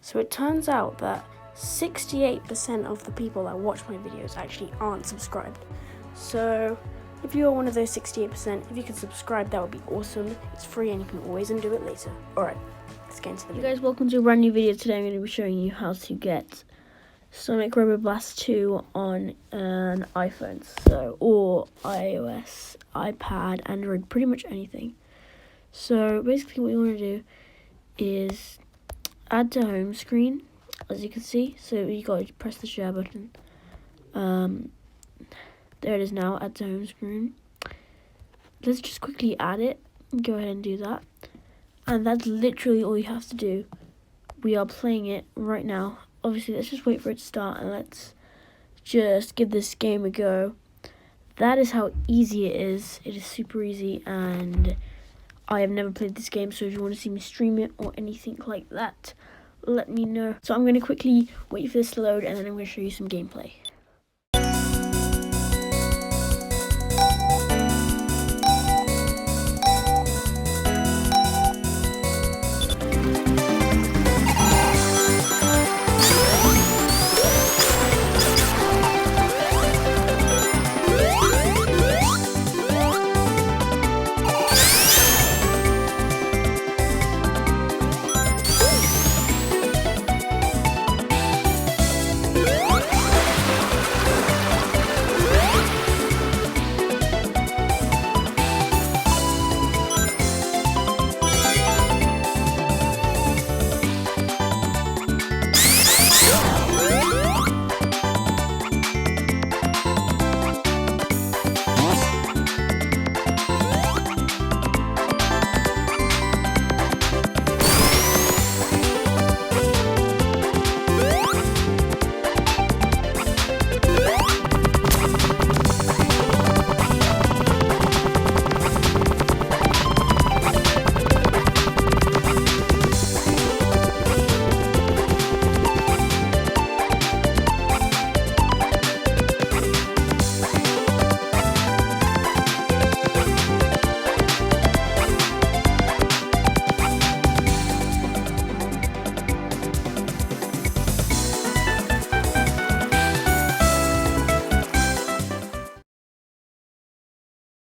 So it turns out that 68% of the people that watch my videos actually aren't subscribed. So if you are one of those 68%, if you can subscribe, that would be awesome. It's free and you can always undo it later. Alright, let's get into the video. Hey guys, welcome to a brand new video. Today I'm going to be showing you how to get Sonic ROBO Blast 2 on an iPhone, or iOS, iPad, Android, pretty much anything. So basically what you want to do is add to home screen, as you can see. So you got to press the share button. There it is now, add to home screen. Let's just quickly add it. Go ahead and do that. And that's literally all you have to do. We are playing it right now. Obviously, let's just wait for it to start and let's just give this game a go. That is how easy it is. It is super easy, and I have never played this game, so if you want to see me stream it or anything like that, let me know. So I'm going to quickly wait for this to load, and then I'm going to show you some gameplay.